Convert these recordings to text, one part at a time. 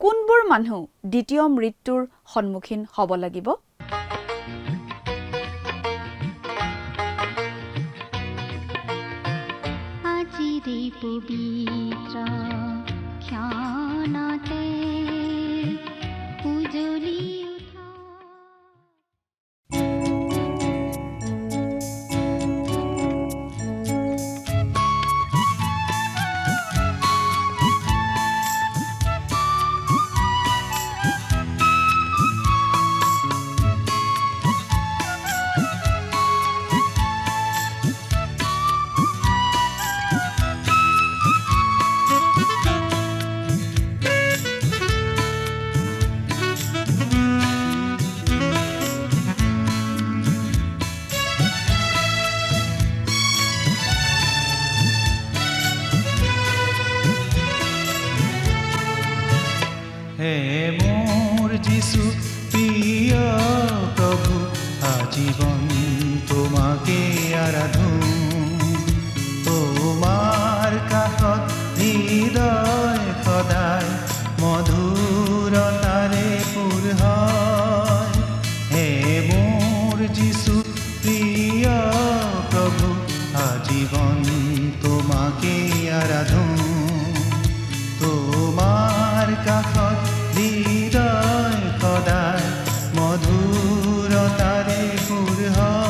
কোনবোৰ মানুহ দ্বিতীয় মৃত্যুৰ সন্মুখীন হ'ব লাগিব? আজিৰে পবিত্ৰ ক্ষণতে উজলি উঠা হে মোৰ যিশু প্ৰিয় প্ৰভু, আজীবন তোমাকে আৰাধো। তোমাৰ কাষত হৃদয় সদায় মধুৰতাৰে পূৰ হয়। হে মোৰ যিশু প্ৰিয় প্ৰভু, আজীবন তোমাকে আৰাধো। তোমাৰ কাষত হৃদয় সদায় মধুৰতাৰে পূৰ হয়।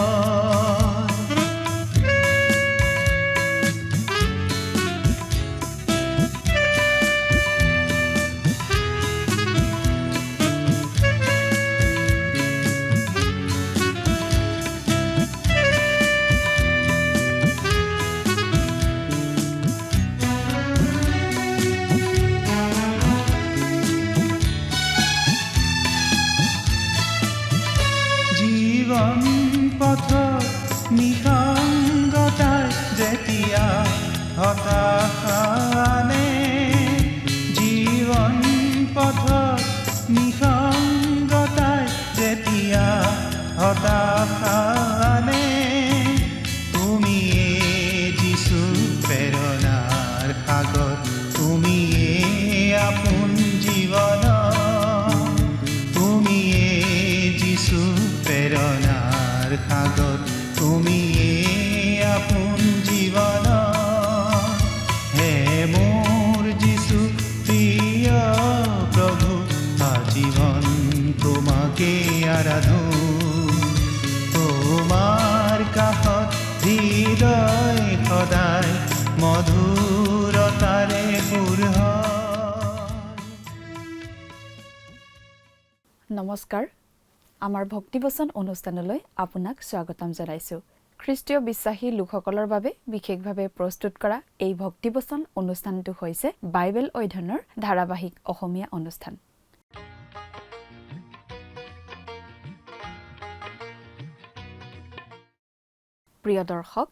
জীৱন পথত নিসংগতাৰ যেতিয়া হতাশানে, জীৱন পথত নিসংগতাৰ যেতিয়া হতাশানে, তুমিয়ে যিশু প্ৰেৰণাৰ সাগৰ, তুমিয়ে আপোন জীৱন, তুমিয়ে যিশু প্ৰেৰণাৰ সাগৰ, তুমিয়ে আপোন জীৱন। হে মোৰ যিশু প্ৰিয় প্ৰভু, আজীবন তোমাকে আৰাধো। তোমাৰ কাষত হৃদয় সদায় মধুৰতাৰে পূৰ হয়। নমস্কাৰ, আমাৰ ভক্তিবচন অনুষ্ঠানলৈ আপোনাক স্বাগতম জনাইছোঁ। খ্ৰীষ্টীয় বিশ্বাসী লোকসকলৰ বাবে বিশেষভাৱে প্ৰস্তুত কৰা এই ভক্তিবচন অনুষ্ঠানটো হৈছে বাইবেল অধ্যয়নৰ ধাৰাবাহিক অসমীয়া অনুষ্ঠান। প্ৰিয় দৰ্শক,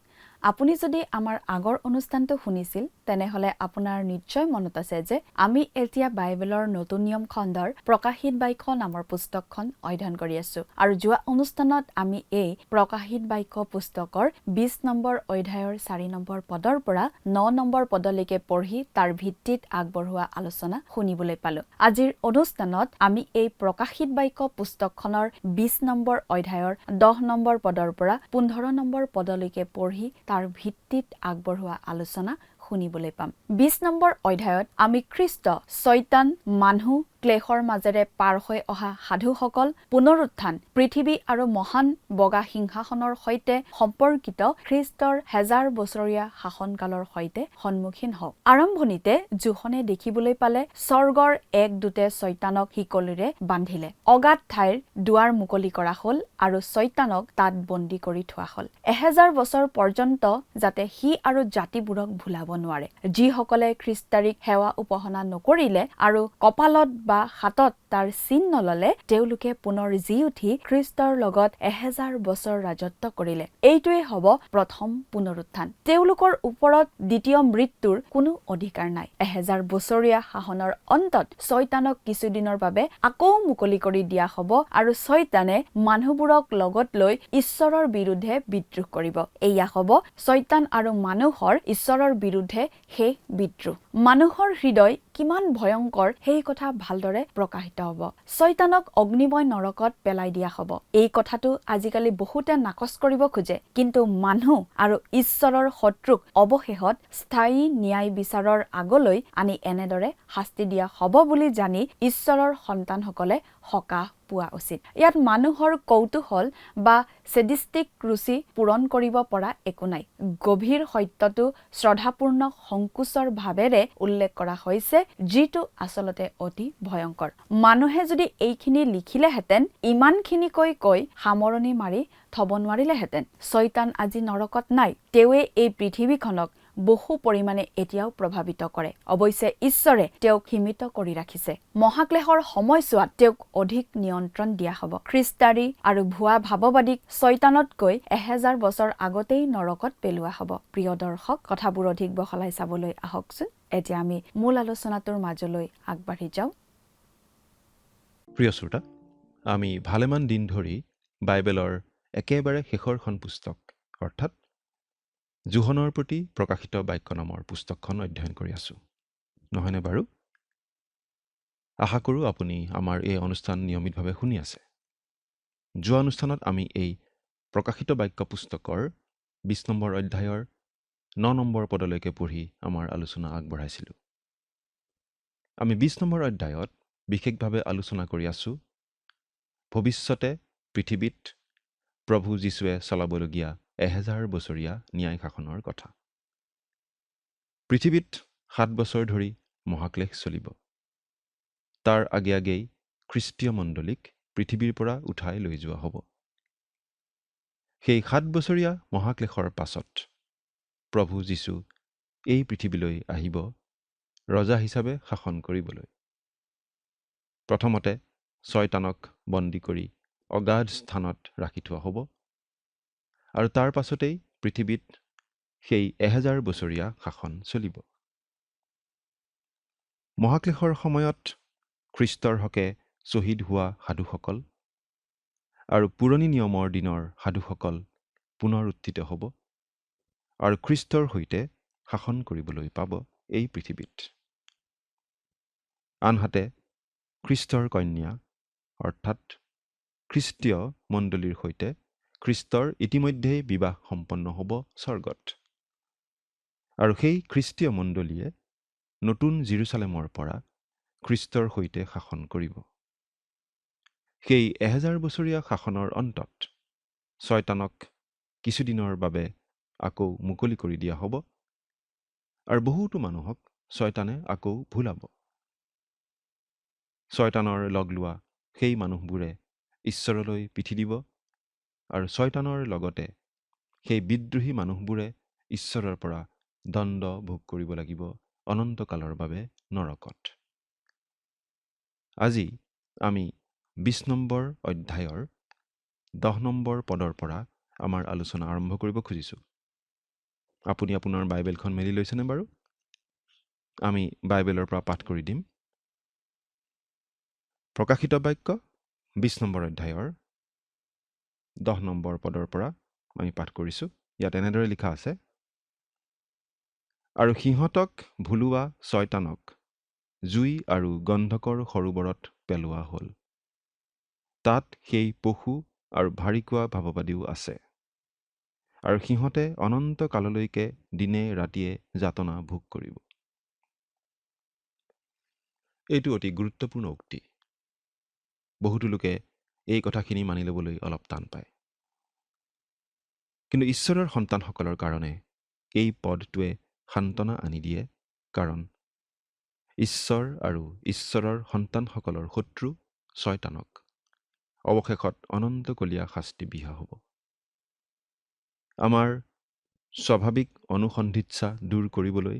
আপুনি যদি আমাৰ আগৰ অনুষ্ঠানটো শুনিছিল তেনেহলে আপোনাৰ নিশ্চয় মনত আছে যে আমি এতিয়া বাইবেলৰ নতুন নিয়ম খণ্ডৰ প্ৰকাশিত বাক্য নামৰ পুস্তকখন অধ্যয়ন কৰি আছো। আৰু যোৱা অনুষ্ঠানত আমি এই প্ৰকাশিত বাক্য পুস্তকৰ 20 নম্বৰ অধ্যায়ৰ 4 নম্বৰ পদৰ পৰা 9 নম্বৰ পদলৈকে পঢ়ি তাৰ ভিত্তিত আগবঢ়োৱা আলোচনা শুনিবলৈ পালো। আজিৰ অনুষ্ঠানত আমি এই প্ৰকাশিত বাক্য পুস্তকখনৰ 20 নম্বৰ অধ্যায়ৰ 10 নম্বৰ পদৰ পৰা 15 নম্বৰ পদলৈকে পঢ়ি তাৰ ভিত্তিত আগবঢ়োৱা আলোচনা শুনিবলৈ পাম। 20 নম্বৰ অধ্যায়ত আমি খ্ৰীষ্ট, শয়তান, মানুহ, ক্লেশৰ মাজেৰে পাৰ হৈ অহা সাধুসকল, পুনৰুত্থান, পৃথিৱী আৰু মহান বগা সিংহাসনৰ সৈতে সম্পৰ্কিত খ্ৰীষ্টৰ 1000 বছৰীয়া শাসনকালৰ সৈতে সন্মুখীন হওঁ। আৰম্ভণিতে জোখনে দেখিবলৈ পালে স্বৰ্গৰ এক দূতে শয়তানক শিকলিৰে বান্ধিলে। অগাধ ঠাইৰ দুৱাৰ মুকলি কৰা হল আৰু শয়তানক তাত বন্দী কৰি থোৱা হল 1000 বছৰ পৰ্যন্ত, যাতে সি আৰু জাতিবোৰক ভুলাব নোৱাৰে। যিসকলে খ্ৰীষ্টাৰীক সেৱা উপাসনা নকৰিলে আৰু কপালত বা হাতত তাৰ চিহ্ন ললে, তেওঁলোকে পুনৰ জি উঠি খ্ৰীষ্টৰ লগত 1000 বছৰ ৰাজত্ব কৰিলে। এইটোৱে হ'ব প্ৰথম পুনৰুত্থান। তেওঁলোকৰ ওপৰত দ্বিতীয় মৃত্যুৰ কোনো অধিকাৰ নাই। 1000 বছৰীয়া শাসনৰ অন্তত শয়তানক কিছুদিনৰ বাবে আকৌ মুকলি কৰি দিয়া হ'ব আৰু শয়তানে মানুহবোৰক লগত লৈ ঈশ্বৰৰ বিৰুদ্ধে বিদ্ৰোহ কৰিব। এয়া হ'ব শয়তান আৰু মানুহৰ ঈশ্বৰৰ বিৰুদ্ধে শেষ বিদ্ৰোহ। মানুহৰ হৃদয় কিমান ভয়ংকৰ সেই কথা ভালদৰে প্ৰকাশিত হ'ব। শয়তানক অগ্নিময় নৰকত পেলাই দিয়া হ'ব। এই কথাটো আজিকালি বহুতে নাকচ কৰিব খোজে, কিন্তু মানুহ আৰু ঈশ্বৰৰ শত্ৰুক অৱশেষত স্থায়ী ন্যায় বিচাৰৰ আগলৈ আনি এনেদৰে শাস্তি দিয়া হ'ব বুলি জানি ঈশ্বৰৰ সন্তানসকলে সকাহ পোৱা উচিত। ইয়াত মানুহৰ কৌতূহল বা চেডিষ্টিক ৰুচি পূৰণ কৰিব পৰা একো নাই। গভীৰ সত্যটো শ্ৰদ্ধাপূৰ্ণ সংকোচৰ ভাৱেৰে উল্লেখ কৰা হৈছে, যিটো আচলতে অতি ভয়ংকৰ। মানুহে যদি এইখিনি লিখিলেহেঁতেন, ইমানখিনিকৈ কৈ সামৰণি মাৰি থব নোৱাৰিলেহেঁতেন। শয়তান আজি নৰকত নাই। তেওঁৱে এই পৃথিৱীখনক বহু পৰিমাণে এতিয়াও প্ৰভাৱিত কৰে। অৱশ্যে ঈশ্বৰে তেওঁক সীমিত কৰি ৰাখিছে। মহাক্লেশৰ সময়ছোৱাত তেওঁক অধিক নিয়ন্ত্ৰণ দিয়া হ'ব। খ্ৰীষ্টাৰী আৰু ভুৱা ভাৱবাদীক শয়তানতকৈ 1000 বছৰ আগতেই নৰকত পেলোৱা হ'ব। প্ৰিয় দৰ্শক, কথাবোৰ অধিক বহলাই চাবলৈ আহকচোন। এতিয়া আমি মূল আলোচনাটোৰ মাজলৈ আগবাঢ়ি যাওঁ। প্ৰিয় শ্ৰোতা, আমি ভালেমান দিন ধৰি বাইবেলৰ একেবাৰে শেষৰখন পুস্তক অৰ্থাৎ জোহনৰ প্ৰতি প্ৰকাশিত বাক্য নামৰ পুস্তকখন অধ্যয়ন কৰি আছোঁ, নহয়নে বাৰু? আশা কৰোঁ আপুনি আমাৰ এই অনুষ্ঠান নিয়মিতভাৱে শুনি আছে। যোৱা অনুষ্ঠানত আমি এই প্ৰকাশিত বাক্য পুস্তকৰ 20 নম্বৰ অধ্যায়ৰ 9 নম্বৰ পদলৈকে পঢ়ি আমাৰ আলোচনা আগবঢ়াইছিলোঁ। আমি 20 নম্বৰ অধ্যায়ত বিশেষভাৱে আলোচনা কৰি আছোঁ ভৱিষ্যতে পৃথিৱীত প্ৰভু যীশুৱে চলাবলগীয়া 1000 বছৰীয়া ন্যায় শাসনৰ কথা। পৃথিৱীত 7 বছৰ ধৰি মহাক্লেশ চলিব। তাৰ আগে আগেই খ্ৰীষ্টীয় মণ্ডলীক পৃথিৱীৰ পৰা উঠাই লৈ যোৱা হ'ব। সেই 7 বছৰীয়া মহাক্লেশৰ পাছত প্ৰভু যীশু এই পৃথিৱীলৈ আহিব ৰজা হিচাপে শাসন কৰিবলৈ। প্ৰথমতে শয়তানক বন্দী কৰি অগাধ স্থানত ৰাখি থোৱা হ'ব, আৰু তাৰ পাছতেই পৃথিৱীত সেই 1000 বছৰীয়া শাসন চলিব। মহাক্লেশৰ সময়ত খ্ৰীষ্টৰ হকে শ্বহীদ হোৱা সাধুসকল আৰু পুৰণি নিয়মৰ দিনৰ সাধুসকল পুনৰ উত্থিত হ'ব আৰু খ্ৰীষ্টৰ সৈতে শাসন কৰিবলৈ পাব এই পৃথিৱীত। আনহাতে খ্ৰীষ্টৰ কন্যা অৰ্থাৎ খ্ৰীষ্টীয় মণ্ডলীৰ সৈতে খ্ৰীষ্টৰ ইতিমধ্যেই বিবাহ সম্পন্ন হ'ব স্বৰ্গত, আৰু সেই খ্ৰীষ্টীয় মণ্ডলীয়ে নতুন জিৰচালেমৰ পৰা খ্ৰীষ্টৰ সৈতে শাসন কৰিব। সেই 1000 বছৰীয়া শাসনৰ অন্তত শয়তানক কিছুদিনৰ বাবে আকৌ মুকলি কৰি দিয়া হ'ব, আৰু বহুতো মানুহক শয়তানে আকৌ ভুলাব। শয়তানৰ লগ লোৱা সেই মানুহবোৰে ঈশ্বৰলৈ পিঠি দিব, আৰু শয়তানৰ লগতে সেই বিদ্ৰোহী মানুহবোৰে ঈশ্বৰৰ পৰা দণ্ড ভোগ কৰিব লাগিব অনন্তকালৰ বাবে নৰকত। আজি আমি 20 নম্বৰ অধ্যায়ৰ 10 নম্বৰ পদৰ পৰা আমাৰ আলোচনা আৰম্ভ কৰিব খুজিছোঁ। আপুনি আপোনাৰ বাইবেলখন মেলি লৈছেনে বাৰু? আমি বাইবেলৰ পৰা পাঠ কৰি দিম। প্ৰকাশিত বাক্য 20 নম্বৰ অধ্যায়ৰ 10 নম্বৰ পদৰ পৰা আমি পাঠ কৰিছোঁ। ইয়াত এনেদৰে লিখা আছে, আৰু সিহঁতক ভুলোৱা শয়তানক জুই আৰু গন্ধকৰ সৰোবৰত পেলোৱা হ'ল। তাত সেই পশু আৰু ভাৰিকোৱা ভাৱবাদীও আছে, আৰু সিহঁতে অনন্ত কাললৈকে দিনে ৰাতিয়ে যাতনা ভোগ কৰিব। এইটো অতি গুৰুত্বপূৰ্ণ উক্তি। বহুতো লোকে এই কথাখিনি মানি ল'বলৈ অলপ টান পায়, কিন্তু ঈশ্বৰৰ সন্তানসকলৰ কাৰণে এই পদটোৱে সান্তনা আনি দিয়ে, কাৰণ ঈশ্বৰ আৰু ঈশ্বৰৰ সন্তানসকলৰ শত্ৰু শয়তানক অৱশেষত অনন্তকলীয়া শাস্তি বিহা হ'ব। আমাৰ স্বাভাৱিক অনুসন্ধিৎসা দূৰ কৰিবলৈ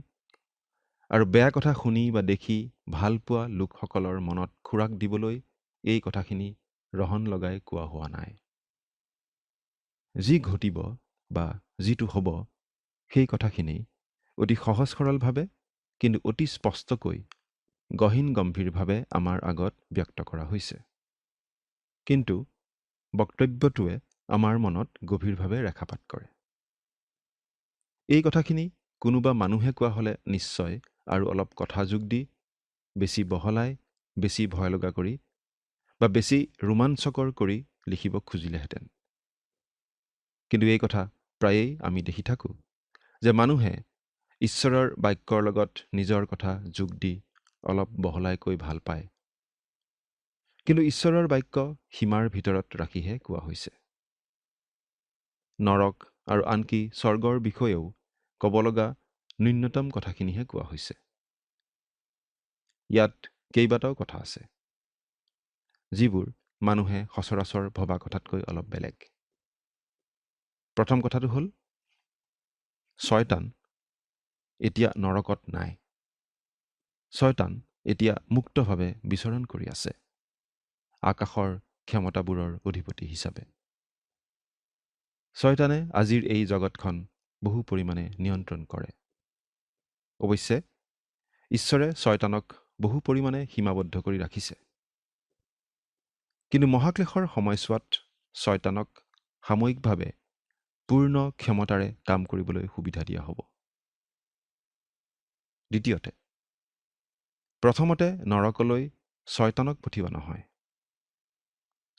আৰু বেয়া কথা শুনি বা দেখি ভাল পোৱা লোকসকলৰ মনত খোৰাক দিবলৈ এই কথাখিনি ৰহণ লগাই কোৱা হোৱা নাই। যি ঘটিব বা যিটো হ'ব সেই কথাখিনি অতি সহজ সৰলভাৱে কিন্তু অতি স্পষ্টকৈ গহীন গম্ভীৰভাৱে আমাৰ আগত ব্যক্ত কৰা হৈছে, কিন্তু বক্তব্যটোৱে আমাৰ মনত গভীৰভাৱে ৰেখাপাত কৰে। এই কথাখিনি কোনোবা মানুহে কোৱা হ'লে নিশ্চয় আৰু অলপ কথা যোগ দি বেছি বহলাই, বেছি ভয় লগা কৰি বা বেছি ৰোমাঞ্চকৰ কৰি লিখিব খুজিলেহেঁতেন। কিন্তু এই কথা প্ৰায়েই আমি দেখি থাকোঁ যে মানুহে ঈশ্বৰৰ বাক্যৰ লগত নিজৰ কথা যোগ দি অলপ বহলাই কৈ ভাল পায়। কিন্তু ঈশ্বৰৰ বাক্য সীমাৰ ভিতৰত ৰাখিহে কোৱা হৈছে। নৰক আৰু আনকি স্বৰ্গৰ বিষয়েও ক'ব লগা ন্যূনতম কথাখিনিহে কোৱা হৈছে। ইয়াত কেইবাটাও কথা আছে, যিবোৰ মানুহে সচৰাচৰ ভবা কথাতকৈ অলপ বেলেগ। প্ৰথম কথাটো হ'ল, শয়তান এতিয়া নৰকত নাই। শয়তান এতিয়া মুক্তভাৱে বিচৰণ কৰি আছে আকাশৰ ক্ষমতাবোৰৰ অধিপতি হিচাপে। শয়তানে আজিৰ এই জগতখন বহু পৰিমাণে নিয়ন্ত্ৰণ কৰে। অৱশ্যে ঈশ্বৰে শয়তানক বহু পৰিমাণে সীমাবদ্ধ কৰি ৰাখিছে। কিন্তু মহাক্লেশৰ সময়ছোৱাত শয়তানক সাময়িকভাৱে পূৰ্ণ ক্ষমতাৰে কাম কৰিবলৈ সুবিধা দিয়া হ'ব। দ্বিতীয়তে, প্ৰথমতে নৰকলৈ শয়তানক পঠিওৱা নহয়।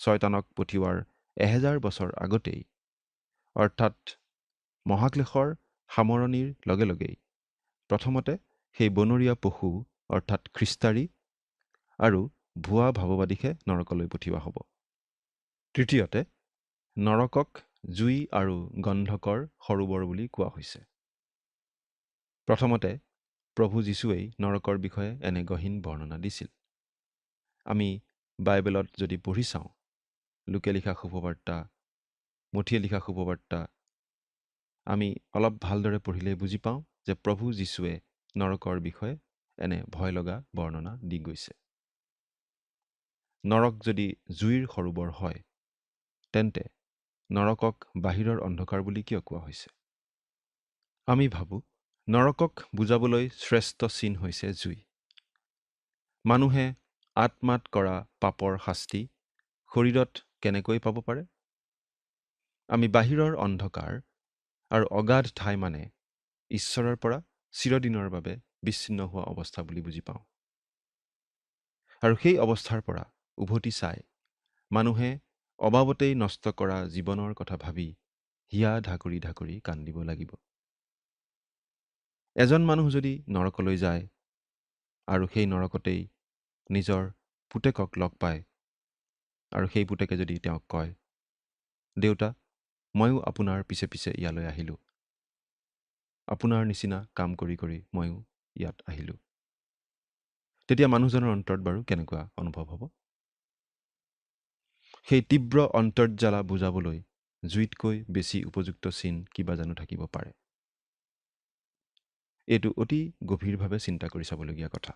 শয়তানক পঠিওৱাৰ 1000 বছৰ আগতেই, অৰ্থাৎ মহাক্লেশৰ সামৰণিৰ লগে লগেই প্ৰথমতে সেই বনৰীয়া পশু অৰ্থাৎ খ্ৰীষ্টাৰী আৰু ভুৱা ভাৱবাদীকহে নৰকলৈ পঠিওৱা হ'ব। তৃতীয়তে, নৰকক জুই আৰু গন্ধকৰ সৰোবৰ বুলি কোৱা হৈছে। প্ৰথমতে প্ৰভু যীশুৱেই নৰকৰ বিষয়ে এনে গহীন বৰ্ণনা দিছিল। আমি বাইবেলত যদি পঢ়ি চাওঁ, লুকে লিখা শুভবাৰ্তা, মথিয়ে লিখা শুভবাৰ্তা, আমি অলপ ভালদৰে পঢ়িলে বুজি পাওঁ যে প্ৰভু যীশুৱে নৰকৰ বিষয়ে এনে ভয় লগা বৰ্ণনা দি গৈছে। নৰক যদি জুইৰ সৰোবৰ হয়, তেন্তে নৰকক বাহিৰৰ অন্ধকাৰ বুলি কিয় কোৱা হৈছে? আমি ভাবোঁ নৰকক বুজাবলৈ শ্ৰেষ্ঠ চিন হৈছে জুই। মানুহে আত্মাত কৰা পাপৰ শাস্তি শৰীৰত কেনেকৈ পাব পাৰে? আমি বাহিৰৰ অন্ধকাৰ আৰু অগাধ ঠাই মানে ঈশ্বৰৰ পৰা চিৰদিনৰ বাবে বিচ্ছিন্ন হোৱা অৱস্থা বুলি বুজি পাওঁ। আৰু সেই অৱস্থাৰ পৰা উভতি চাই মানুহে অবাবতেই নষ্ট কৰা জীৱনৰ কথা ভাবি হিয়া ঢাকুৰি ঢাকুৰি কান্দিব লাগিব। এজন মানুহ যদি নৰকলৈ যায় আৰু সেই নৰকতেই নিজৰ পুতেকক লগ পায় আৰু সেই পুতেকে যদি তেওঁক কয়, দেউতা, ময়ো আপোনাৰ পিছে পিছে ইয়ালৈ আহিলোঁ, আপোনাৰ নিচিনা কাম কৰি কৰি ময়ো ইয়াত আহিলোঁ, তেতিয়া মানুহজনৰ অন্তৰত বাৰু কেনেকুৱা অনুভৱ হ'ব? সেই তীব্ৰ অন্তৰ্জ্বালা বুজাবলৈ জুইতকৈ বেছি উপযুক্ত চিন কিবা জানো থাকিব পাৰে? এইটো অতি গভীৰভাৱে চিন্তা কৰি চাবলগীয়া কথা।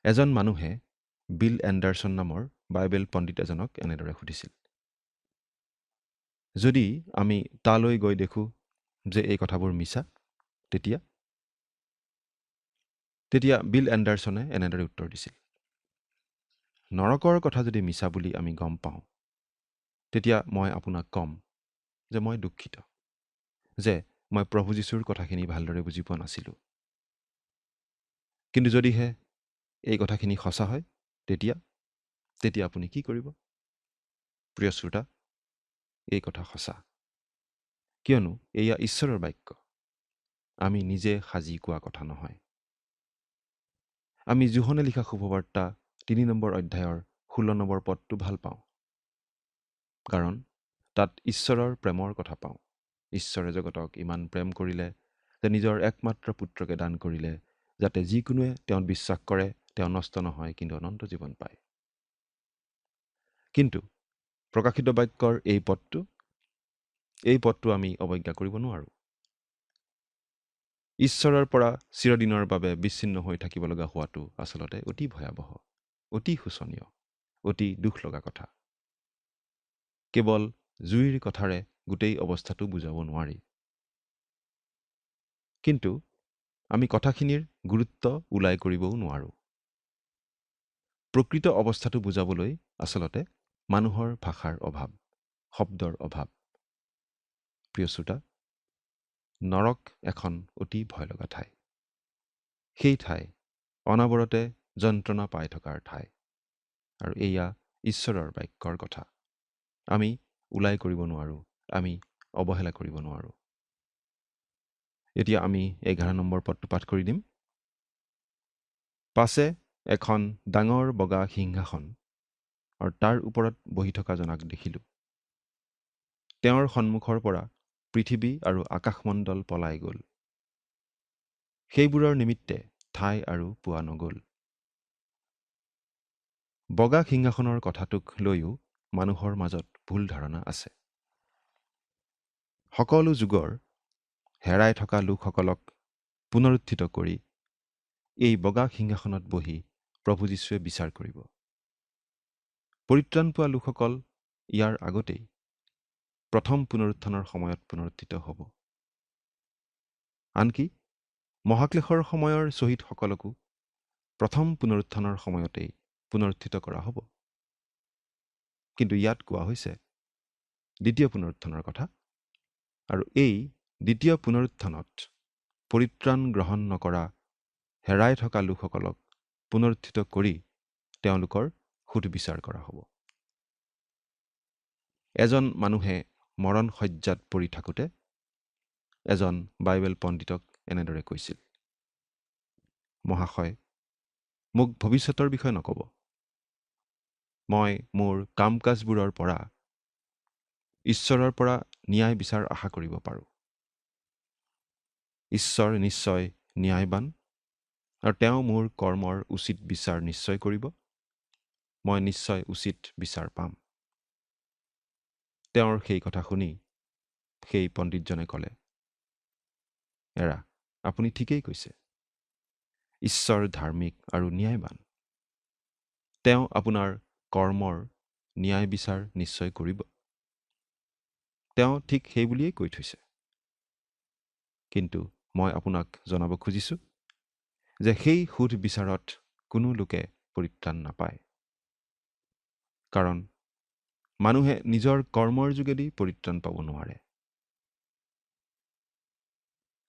এজন মানুহে বিল এণ্ডাৰছন নামৰ বাইবেল পণ্ডিত এজনক এনেদৰে সুধিছিল, যদি আমি তালৈ গৈ দেখোঁ যে এই কথাবোৰ মিছা, তেতিয়া বিল এণ্ডাৰছনে এনেদৰে উত্তৰ দিছিল, নৰকৰ কথা যদি মিছা বুলি আমি গম পাওঁ, তেতিয়া মই আপোনাক ক'ম যে মই দুখিত যে মই প্ৰভু যীশুৰ কথাখিনি ভালদৰে বুজি পোৱা নাছিলোঁ। কিন্তু যদিহে এই কথাখিনি সঁচা হয়, তেতিয়া আপুনি কি কৰিব? প্ৰিয় শ্ৰোতা, এই কথা সঁচা, কিয়নো এয়া ঈশ্বৰৰ বাক্য, আমি নিজে সাজি কোৱা কথা নহয়। আমি যোহনে লিখা শুভবাৰ্তা 3 নম্বৰ অধ্যায়ৰ 16 নম্বৰ পদটো ভাল পাওঁ, কাৰণ তাত ঈশ্বৰৰ প্ৰেমৰ কথা পাওঁ। ঈশ্বৰে জগতক ইমান প্ৰেম কৰিলে যে নিজৰ একমাত্ৰ পুত্ৰকে দান কৰিলে, যাতে যিকোনোৱে তেওঁত বিশ্বাস কৰে তেওঁ নষ্ট নহয়, কিন্তু অনন্ত জীৱন পায়। কিন্তু প্ৰকাশিত বাক্যৰ এই পদটো আমি অৱজ্ঞা কৰিব নোৱাৰোঁ। ঈশ্বৰৰ পৰা চিৰদিনৰ বাবে বিচ্ছিন্ন হৈ থাকিব লগা হোৱাটো আচলতে অতি ভয়াৱহ, অতি শোচনীয়, অতি দুখ লগা কথা। কেৱল জুইৰ কথাৰে গোটেই অৱস্থাটো বুজাব নোৱাৰি। কিন্তু আমি কথাখিনিৰ গুৰুত্ব ওলাই কৰিবও নোৱাৰোঁ। প্ৰকৃত অৱস্থাটো বুজাবলৈ আচলতে মানুহৰ ভাষাৰ অভাৱ, শব্দৰ অভাৱ। প্ৰিয় শ্ৰোতা, নৰক এখন অতি ভয় লগা ঠাই। সেই ঠাই অনবৰতে যন্ত্ৰণা পাই থকাৰ ঠাই। আৰু এয়া ঈশ্বৰৰ বাক্যৰ কথা। আমি ওলাই কৰিব নোৱাৰোঁ, আমি অৱহেলা কৰিব নোৱাৰোঁ। এতিয়া আমি 11 নম্বৰ পদটো পাঠ কৰি দিম। পাছে এখন ডাঙৰ বগা সিংহাসন আৰু তাৰ ওপৰত বহি থকা জনাক দেখিলোঁ। তেওঁৰ সন্মুখৰ পৰা পৃথিৱী আৰু আকাশমণ্ডল পলাই গ'ল। সেইবোৰৰ নিমিত্তে ঠাই আৰু পোৱা নগ'ল। বগা সিংহাসনৰ কথাটোক লৈও মানুহৰ মাজত ভুল ধাৰণা আছে। সকলো যুগৰ হেৰাই থকা লোকসকলক পুনৰুত্থিত কৰি এই বগা সিংহাসনত বহি প্ৰভু যীশুৱে বিচাৰ কৰিব। পৰিত্ৰাণ পোৱা লোকসকল ইয়াৰ আগতেই প্ৰথম পুনৰুত্থানৰ সময়ত পুনৰুত্থিত হ'ব। আনকি মহাক্লেশৰ সময়ৰ শ্বহীদসকলকো প্ৰথম পুনৰুত্থানৰ সময়তেই পুনৰুত্থিত কৰা হ'ব। কিন্তু ইয়াত কোৱা হৈছে দ্বিতীয় পুনৰুত্থানৰ কথা, আৰু এই দ্বিতীয় পুনৰুত্থানত পৰিত্ৰাণ গ্ৰহণ নকৰা হেৰাই থকা লোকসকলক পুনৰুত্থিত কৰি তেওঁলোকৰ সুধবিচাৰ কৰা হ'ব। এজন মানুহে মৰণ শয্যাত পৰি থাকোঁতে এজন বাইবেল পণ্ডিতক এনেদৰে কৈছিল, মহাশয়, মোক ভৱিষ্যতৰ বিষয়ে নক'ব। মই মোৰ কাম কাজবোৰৰ পৰা ঈশ্বৰৰ পৰা ন্যায় বিচাৰ আশা কৰিব পাৰোঁ। ঈশ্বৰ নিশ্চয় ন্যায়বান আৰু তেওঁ মোৰ কৰ্মৰ উচিত বিচাৰ নিশ্চয় কৰিব। মই নিশ্চয় উচিত বিচাৰ পাম। তেওঁৰ সেই কথা শুনি সেই পণ্ডিতজনে ক'লে, এৰা, আপুনি ঠিকেই কৈছে। ঈশ্বৰ ধাৰ্মিক আৰু ন্যায়বান। তেওঁ আপোনাৰ কৰ্মৰ ন্যায় বিচাৰ নিশ্চয় কৰিব। তেওঁ ঠিক সেই বুলিয়েই কৈ থৈছে। কিন্তু মই আপোনাক জনাব খুজিছোঁ যে সেই সুধ বিচাৰত কোনো লোকে পৰিত্ৰাণ নাপায়। কাৰণ মানুহে নিজৰ কৰ্মৰ যোগেদি পৰিত্ৰাণ পাব নোৱাৰে।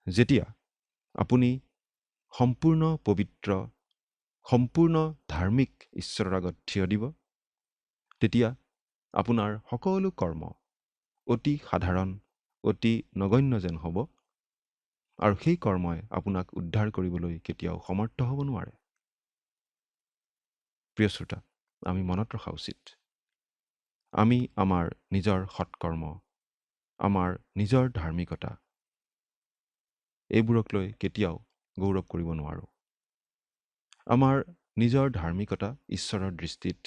যেতিয়া আপুনি সম্পূৰ্ণ পবিত্ৰ, সম্পূৰ্ণ ধাৰ্মিক ঈশ্বৰৰ আগত থিয় দিব, তেতিয়া আপোনাৰ সকলো কৰ্ম অতি সাধাৰণ, অতি নগণ্য যেন হ'ব, আৰু সেই কৰ্মই আপোনাক উদ্ধাৰ কৰিবলৈ কেতিয়াও সমৰ্থ হ'ব নোৱাৰে। প্ৰিয় শ্ৰোতা, আমি মনত ৰখা উচিত, আমি আমাৰ নিজৰ সৎকৰ্ম, আমাৰ নিজৰ ধাৰ্মিকতা, এইবোৰক লৈ কেতিয়াও গৌৰৱ কৰিব নোৱাৰোঁ। আমাৰ নিজৰ ধাৰ্মিকতা ঈশ্বৰৰ দৃষ্টিত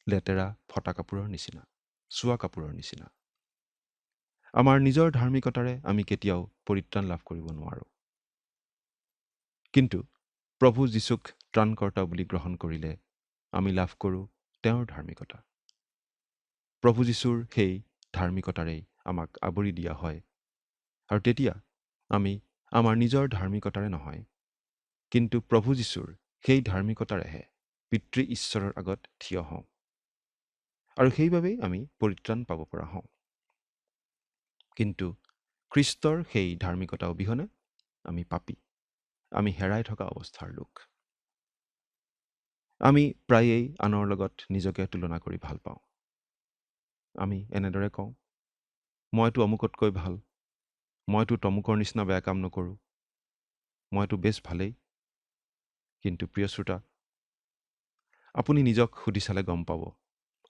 লেতেৰা ফটা কাপোৰৰ নিচিনা, চুৱা কাপোৰৰ নিচিনা। আমাৰ নিজৰ ধাৰ্মিকতাৰে আমি কেতিয়াও পৰিত্ৰাণ লাভ কৰিব নোৱাৰোঁ। কিন্তু প্ৰভু যীশুক ত্ৰাণকৰ্তা বুলি গ্ৰহণ কৰিলে আমি লাভ কৰোঁ তেওঁৰ ধাৰ্মিকতা। প্ৰভু যীশুৰ সেই ধাৰ্মিকতাৰেই আমাক আৱৰি দিয়া হয়, আৰু তেতিয়া আমি আমাৰ নিজৰ ধাৰ্মিকতাৰে নহয়, কিন্তু প্ৰভু যীশুৰ সেই ধাৰ্মিকতাৰেহে পিতৃ ঈশ্বৰৰ আগত থিয় হওঁ, আৰু সেইবাবেই আমি পৰিত্ৰাণ পাব পৰা হওঁ। কিন্তু খ্ৰীষ্টৰ সেই ধাৰ্মিকতা অবিহনে আমি পাপী, আমি হেৰাই থকা অৱস্থাৰ লোক। আমি প্ৰায়েই আনৰ লগত নিজকে তুলনা কৰি ভাল পাওঁ। আমি এনেদৰে কওঁ, মইতো অমুকতকৈ ভাল, মইতো তমুকৰ নিচিনা বেয়া কাম নকৰোঁ, মইতো বেছ ভালেই। কিন্তু প্ৰিয় শ্ৰোতা, আপুনি নিজক সুধি চালে গম পাব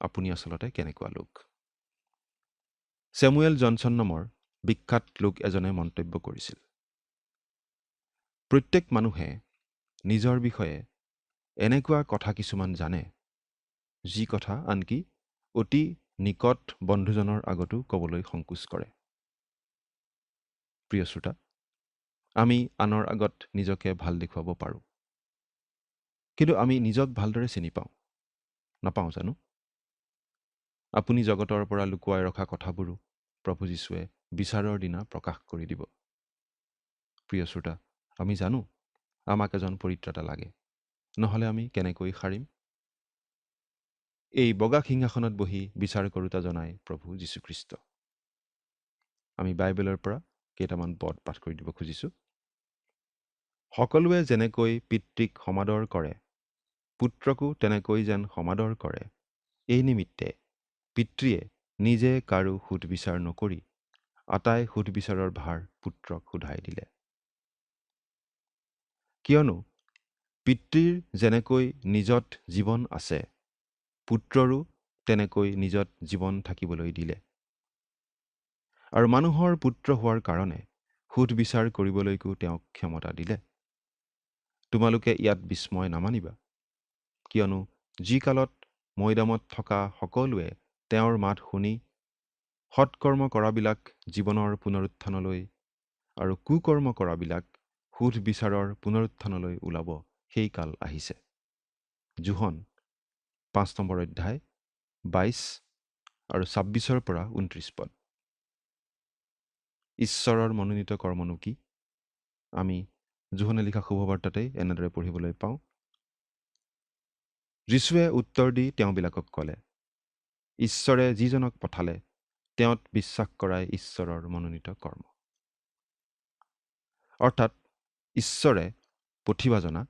আপুনি আচলতে কেনেকুৱা লোক। ছেমুৱেল জনছন নামৰ বিখ্যাত লোক এজনে মন্তব্য কৰিছিল, প্ৰত্যেক মানুহে নিজৰ বিষয়ে এনেকুৱা কথা কিছুমান জানে, যি কথা আনকি অতি নিকট বন্ধুজনৰ আগতো ক'বলৈ সংকোচ কৰে। প্ৰিয় শ্ৰোতা, আমি আনৰ আগত নিজকে ভাল দেখুৱাব পাৰোঁ, কিন্তু আমি নিজক ভালদৰে চিনি পাওঁ নাপাওঁ জানো? আপুনি জগতৰ পৰা লুকুৱাই ৰখা কথাবোৰো প্ৰভু যীশুৱে বিচাৰৰ দিনা প্ৰকাশ কৰি দিব। প্ৰিয় শ্ৰোতা, আমি জানো আমাক এজন পৰিত্ৰাতা লাগে, নহ'লে আমি কেনেকৈ সাৰিম? এই বগা সিংহাসনত বহি বিচাৰ কৰোঁতা জনাই প্ৰভু যীশুখ্ৰীষ্ট। আমি বাইবেলৰ পৰা কেইটামান পদ পাঠ কৰি দিব খুজিছোঁ। সকলোৱে যেনেকৈ পিতৃক সমাদৰ কৰে, পুত্ৰকো তেনেকৈ যেন সমাদৰ কৰে। এই নিমিত্তে পিতৃয়ে নিজে কাৰো সুধবিচাৰ নকৰি আটাই সুধবিচাৰৰ ভাৰ পুত্ৰক সোধাই দিলে। কিয়নো পিতৃৰ যেনেকৈ নিজত জীৱন আছে, পুত্ৰৰো তেনেকৈ নিজত জীৱন থাকিবলৈ দিলে। আৰু মানুহৰ পুত্ৰ হোৱাৰ কাৰণে সুধবিচাৰ কৰিবলৈকো তেওঁক ক্ষমতা দিলে। তোমালোকে ইয়াত বিস্ময় নামানিবা, কিয়নো যি কালত মৈদামত থকা সকলোৱে তেওঁৰ মাত শুনি সৎকৰ্ম কৰাবিলাক জীৱনৰ পুনৰুত্থানলৈ আৰু কুকৰ্ম কৰাবিলাক সুধবিচাৰৰ পুনৰুত্থানলৈ ওলাব, সেই কাল আহিছে। যোহন 5 নম্বৰ অধ্যায় 22 আৰু 26 পৰা 29 পদ। ঈশ্বৰৰ মনোনীত কৰ্মনো কি? আমি যোহনে লিখা শুভবাৰ্তাতেই এনেদৰে পঢ়িবলৈ পাওঁ। যীশুৱে উত্তৰ দি তেওঁবিলাকক ক'লে, ঈশ্বৰে যিজনক পঠালে তেওঁত বিশ্বাস কৰাই ঈশ্বৰৰ মনোনীত কৰ্ম। অৰ্থাৎ ঈশ্বৰে পঠিওৱা জনা,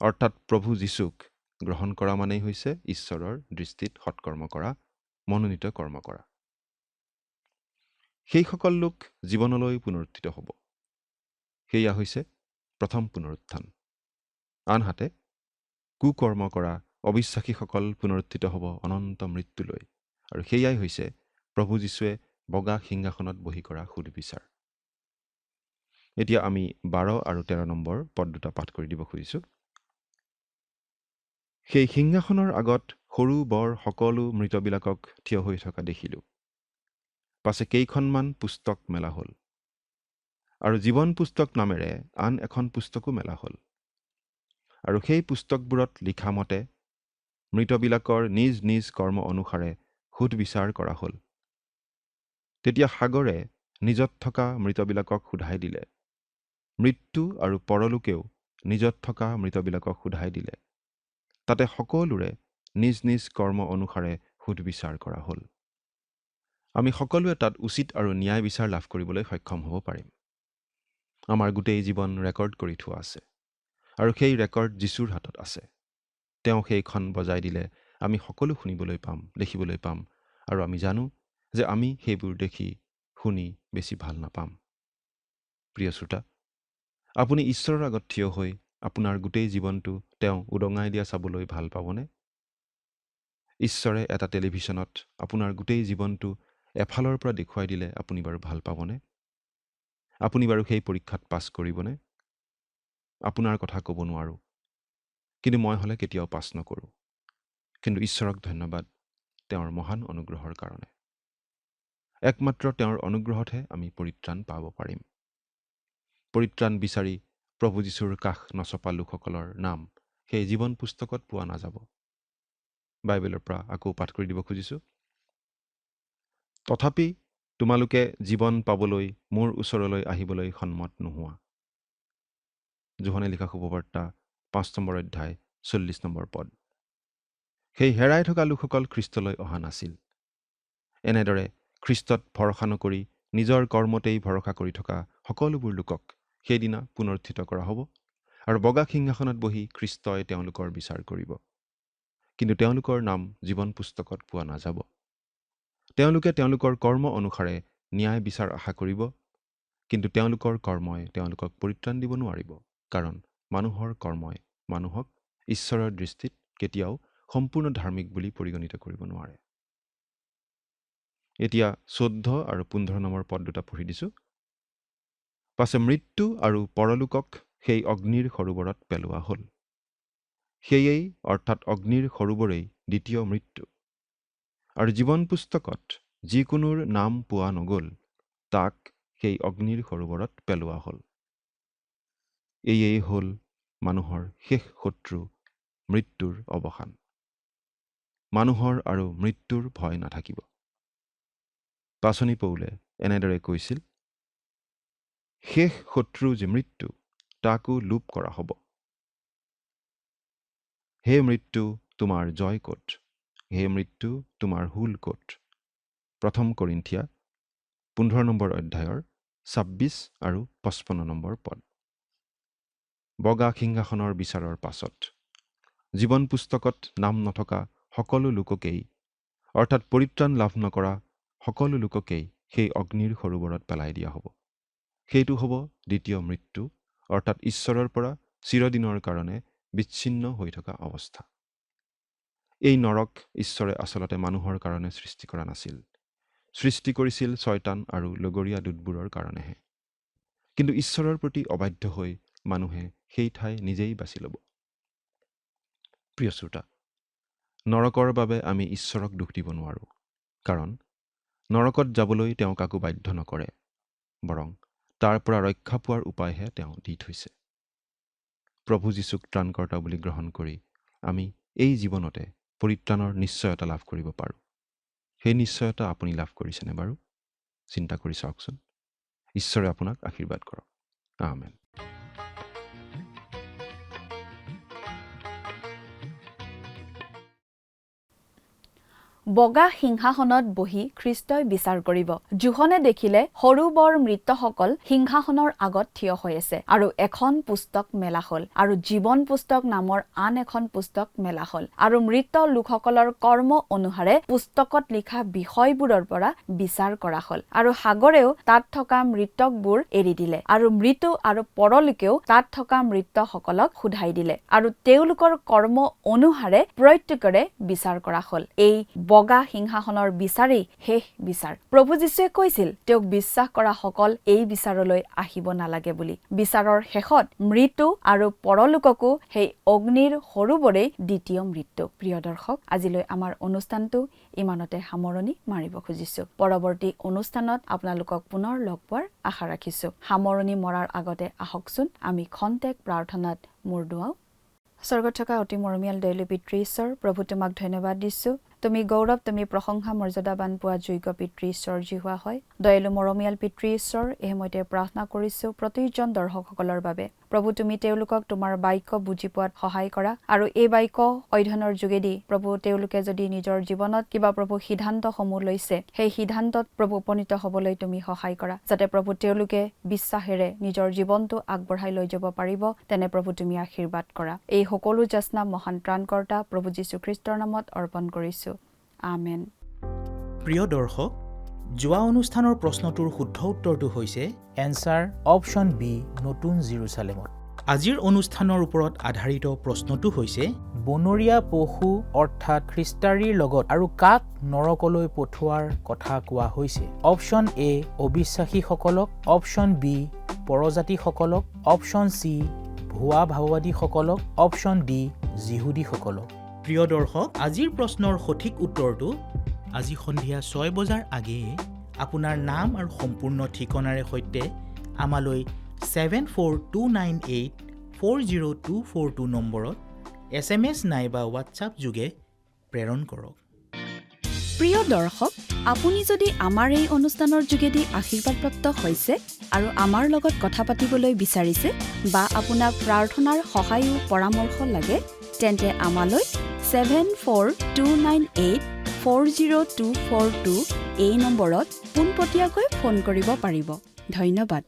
অৰ্থাৎ প্ৰভু যীশুক গ্ৰহণ কৰা মানেই হৈছে ঈশ্বৰৰ দৃষ্টিত সৎকৰ্ম কৰা, মনোনীত কৰ্ম কৰা। সেইসকল লোক জীৱনলৈ পুনৰুত্থিত হ'ব। সেয়া হৈছে প্ৰথম পুনৰুত্থান। আনহাতে কুকৰ্ম কৰা অবিশ্বাসীসকল পুনৰুত্থিত হ'ব অনন্ত মৃত্যুলৈ, আৰু সেয়াই হৈছে প্ৰভু যীশুৱে বগা সিংহাসনত বহি কৰা সুধবিচাৰ। এতিয়া আমি 12 আৰু 13 নম্বৰ পদ দুটা পাঠ কৰি দিব খুজিছোঁ। সেই সিংহাসনৰ আগত সৰু বৰ সকলো মৃতবিলাকক থিয় হৈ থকা দেখিলোঁ। পাছে কেইখনমান পুস্তক মেলা হ'ল, আৰু জীৱন পুস্তক নামেৰে আন এখন পুস্তকো মেলা হ'ল। আৰু সেই পুস্তকবোৰত লিখা মতে মৃতবিলাকৰ নিজ নিজ কৰ্ম অনুসাৰে সুধবিচাৰ কৰা হ'ল। তেতিয়া সাগৰে নিজত থকা মৃতবিলাকক সোধাই দিলে, মৃত্যু আৰু পৰলোকেও নিজত থকা মৃতবিলাকক সোধাই দিলে। তাতে সকলোৰে নিজ নিজ কৰ্ম অনুসাৰে সুধবিচাৰ কৰা হ'ল। আমি সকলোৱে তাত উচিত আৰু ন্যায় বিচাৰ লাভ কৰিবলৈ সক্ষম হ'ব পাৰিম। আমাৰ গোটেই জীৱন ৰেকৰ্ড কৰি থোৱা আছে, আৰু সেই ৰেকৰ্ড যীশুৰ হাতত আছে। তেওঁ সেইখন বজাই দিলে আমি সকলো শুনিবলৈ পাম, দেখিবলৈ পাম, আৰু আমি জানো যে আমি সেইবোৰ দেখি শুনি বেছি ভাল নাপাম। প্ৰিয় শ্ৰোতা, আপুনি ঈশ্বৰৰ আগত থিয় হৈ আপোনাৰ গোটেই জীৱনটো তেওঁ উদঙাই দিয়া চাবলৈ ভাল পাবনে? ঈশ্বৰে এটা টেলিভিছনত আপোনাৰ গোটেই জীৱনটো এফালৰ পৰা দেখুৱাই দিলে আপুনি বাৰু ভাল পাবনে? আপুনি বাৰু সেই পৰীক্ষাত পাছ কৰিবনে? আপোনাৰ কথা ক'ব নোৱাৰোঁ, কিন্তু মই হ'লে কেতিয়াও পাছ নকৰোঁ। কিন্তু ঈশ্বৰক ধন্যবাদ তেওঁৰ মহান অনুগ্ৰহৰ কাৰণে। একমাত্ৰ তেওঁৰ অনুগ্ৰহতহে আমি পৰিত্ৰাণ পাব পাৰিম। পৰিত্ৰাণ বিচাৰি প্ৰভু যীশুৰ কাষ নচপা লোকসকলৰ নাম সেই জীৱন পুস্তকত পোৱা নাযাব। বাইবেলৰ পৰা আকৌ পাঠ কৰি দিব খুজিছোঁ। তথাপি তোমালোকে জীৱন পাবলৈ মোৰ ওচৰলৈ আহিবলৈ সন্মত নোহোৱা। যোহনে লিখা শুভবাৰ্তা 5 নম্বৰ অধ্যায় 40 নম্বৰ পদ। সেই হেৰাই থকা লোকসকল খ্ৰীষ্টলৈ অহা নাছিল। এনেদৰে খ্ৰীষ্টত ভৰসা নকৰি নিজৰ কৰ্মতেই ভৰসা কৰি থকা সকলোবোৰ লোকক সেইদিনা পুনৰুত্থিত কৰা হ'ব, আৰু বগা সিংহাসনত বহি খ্ৰীষ্টই তেওঁলোকৰ বিচাৰ কৰিব। কিন্তু তেওঁলোকৰ নাম জীৱন পুস্তকত পোৱা নাযাব। তেওঁলোকে তেওঁলোকৰ কৰ্ম অনুসাৰে ন্যায় বিচাৰ আশা কৰিব, কিন্তু তেওঁলোকৰ কৰ্মই তেওঁলোকক পৰিত্ৰাণ দিব নোৱাৰিব, কাৰণ মানুহৰ কৰ্মই মানুহক ঈশ্বৰৰ দৃষ্টিত কেতিয়াও সম্পূৰ্ণ ধাৰ্মিক বুলি পৰিগণিত কৰিব নোৱাৰে। এতিয়া 14 আৰু 15 নম্বৰ পদ দুটা পঢ়ি দিছোঁ। পাছে মৃত্যু আৰু পৰলোকক সেই অগ্নিৰ সৰোবৰত পেলোৱা হ'ল। সেয়েই অৰ্থাৎ অগ্নিৰ সৰোবৰেই দ্বিতীয় মৃত্যু। আৰু জীৱন পুস্তকত যিকোনোৰ নাম পোৱা নগ'ল, তাক সেই অগ্নিৰ সৰোবৰত পেলোৱা হ'ল। এয়েই হ'ল মানুহৰ শেষ শত্ৰু, মৃত্যুৰ অৱসান। মানুহৰ আৰু মৃত্যুৰ ভয় নাথাকিব। পাচনি পৌলে এনেদৰে কৈছিল, শেষ শত্ৰু যে মৃত্যু, তাকো লোপ কৰা হ'ব। হে মৃত্যু, তোমাৰ জয় ক'ত? হে মৃত্যু, তোমাৰ হুল ক'ত? 1 কৰিন্থিয়া 15 নম্বৰ অধ্যায়ৰ 26 আৰু 55 নম্বৰ পদ। বগা সিংহাসনৰ বিচাৰৰ পাছত জীৱন পুস্তকত নাম নথকা সকলো লোককেই অৰ্থাৎ পৰিত্ৰাণ লাভ নকৰা সকলো লোককেই সেই অগ্নিৰ সৰোবৰত পেলাই দিয়া হ'ব। সেইটো হ'ব দ্বিতীয় মৃত্যু, অৰ্থাৎ ঈশ্বৰৰ পৰা চিৰদিনৰ কাৰণে বিচ্ছিন্ন হৈ থকা অৱস্থা। এই নৰক ঈশ্বৰে আচলতে মানুহৰ কাৰণে সৃষ্টি কৰা নাছিল। সৃষ্টি কৰিছিল শয়তান আৰু লগৰীয়া দূতবোৰৰ কাৰণেহে। কিন্তু ঈশ্বৰৰ প্ৰতি অবাধ্য হৈ মানুহে সেই ঠাই নিজেই বাছি ল'ব। প্ৰিয় শ্ৰোতা, নৰকৰ বাবে আমি ঈশ্বৰক দোষ দিব নোৱাৰোঁ, কাৰণ নৰকত যাবলৈ তেওঁ কাকো বাধ্য নকৰে, বৰং তাৰ পৰা ৰক্ষা পোৱাৰ উপায়হে তেওঁ দি থৈছে। প্ৰভু যীশুক ত্ৰাণকৰ্তা বুলি গ্ৰহণ কৰি আমি এই জীৱনতে পৰিত্ৰাণৰ নিশ্চয়তা লাভ কৰিব পাৰোঁ। সেই নিশ্চয়তা আপুনি লাভ কৰিছেনে বাৰু? চিন্তা কৰি চাওকচোন। ঈশ্বৰে আপোনাক আশীৰ্বাদ কৰক। আমেন। বগা সিংহাসনত বহি খ্ৰীষ্টই বিচাৰ কৰিব। জোহনে দেখিলে সৰু বৰ মৃতসকল সিংহাসনৰ আগত থিয় হৈ আছে, আৰু এখন পুস্তক মেলা হ'ল, আৰু জীৱন পুস্তক নামৰ আন এখন পুস্তক মেলা হ'ল, আৰু মৃত লোকসকলৰ কৰ্ম অনুসাৰে পুস্তকত লিখা বিষয়বোৰৰ পৰা বিচাৰ কৰা হ'ল। আৰু সাগৰেও তাত থকা মৃতকবোৰ এৰি দিলে, আৰু মৃত্যু আৰু পৰলোকেও তাত থকা মৃতসকলক সোধাই দিলে, আৰু তেওঁলোকৰ কৰ্ম অনুসাৰে প্ৰত্যেকৰে বিচাৰ কৰা হ'ল। এই বগা সিংহাসনৰ বিচাৰেই শেষ বিচাৰ। প্ৰভু যীশুৱে কৈছিল তেওঁক বিশ্বাস কৰা সকল এই বিচাৰলৈ আহিব নালাগে বুলি। বিচাৰৰ শেষত মৃত্যু আৰু পৰলোককো সেই অগ্নিৰ সৰোবৰেই দ্বিতীয় মৃত্যু। প্ৰিয় দৰ্শক, আজিলৈ আমাৰ অনুষ্ঠানটো ইমানতে সামৰণি মাৰিব খুজিছো। পৰৱৰ্তী অনুষ্ঠানত আপোনালোকক পুনৰ লগ পোৱাৰ আশা ৰাখিছো। সামৰণি মৰাৰ আগতে আহকচোন আমি খন্তেক প্ৰাৰ্থনাত মূৰ দুৱাওঁ। স্বৰ্গত থকা অতি মৰমীয়াল দয়ালু পিতৃ ঈশ্বৰ, প্ৰভু তোমাক ধন্যবাদ দিছো। তুমি গৌৰৱ, তুমি প্ৰশংসা মৰ্যাদাবান পোৱা যোগ্য পিতৃ ঈশ্বৰ যি হোৱা হয়। দয়ালু মৰমীয়াল পিতৃ ঈশ্বৰ, এই সময়তে প্ৰাৰ্থনা কৰিছো প্ৰতিজন দৰ্শকসকলৰ বাবে। প্ৰভু, তুমি তেওঁলোকক তোমাৰ বাক্য বুজি পোৱাত সহায় কৰা, আৰু এই বাক্য অধ্যয়নৰ যোগেদি প্ৰভু তেওঁলোকে যদি নিজৰ জীৱনত কিবা প্ৰভু সিদ্ধান্তসমূহ লৈছে, সেই সিদ্ধান্তত প্ৰভু উপনীত হ'বলৈ তুমি সহায় কৰা, যাতে প্ৰভু তেওঁলোকে বিশ্বাসেৰে নিজৰ জীৱনটো আগবঢ়াই লৈ যাব পাৰিব। তেনে প্ৰভু তুমি আশীৰ্বাদ কৰা। এই সকলো যাচনা মহান ত্ৰাণকৰ্তা প্ৰভু যীশুখ্ৰীষ্টৰ নামত অৰ্পণ কৰিছো। আমেন। প্ৰিয় দৰ্শক, যোৱা অনুষ্ঠানৰ প্ৰশ্নটোৰ শুদ্ধ উত্তৰটো হৈছে এনচাৰ অপশ্যন বি, নতুন জেৰুজালেমত। আজিৰ অনুষ্ঠানৰ ওপৰত আধাৰিত প্ৰশ্নটো হৈছে বনৰীয়া পশু অৰ্থাৎ খ্ৰীষ্টাৰীৰ লগত আৰু কাক নৰকলৈ পঠোৱাৰ কথা কোৱা হৈছে? অপশ্যন এ অবিশ্বাসীসকলক, অপশ্যন বি পৰজাতিসকলক, অপশ্যন চি ভুৱা ভাৱবাদীসকলক, অপশ্যন ডি যিহুদীসকলক। প্ৰিয় দৰ্শক, আজিৰ প্ৰশ্নৰ সঠিক উত্তৰটো আজি সন্ধিয়া 6 বজাৰ আগেয়ে আপোনাৰ নাম আৰু সম্পূৰ্ণ ঠিকনাৰে সৈতে আমালৈ 7429840242 নম্বৰত SMS নাইবা হোৱাটছআপ যোগে প্ৰেৰণ কৰক। প্ৰিয় দৰ্শক, আপুনি যদি আমাৰ এই অনুষ্ঠানৰ যোগেদি আশীৰ্বাদপ্ৰাপ্ত হৈছে আৰু আমাৰ লগত কথা পাতিবলৈ বিচাৰিছে বা আপোনাক প্ৰাৰ্থনাৰ সহায়ো পৰামৰ্শ লাগে, তেন্তে আমালৈ 7429840242 এই নম্বৰত পোনপটীয়াকৈ ফোন কৰিব পাৰিব। ধন্যবাদ।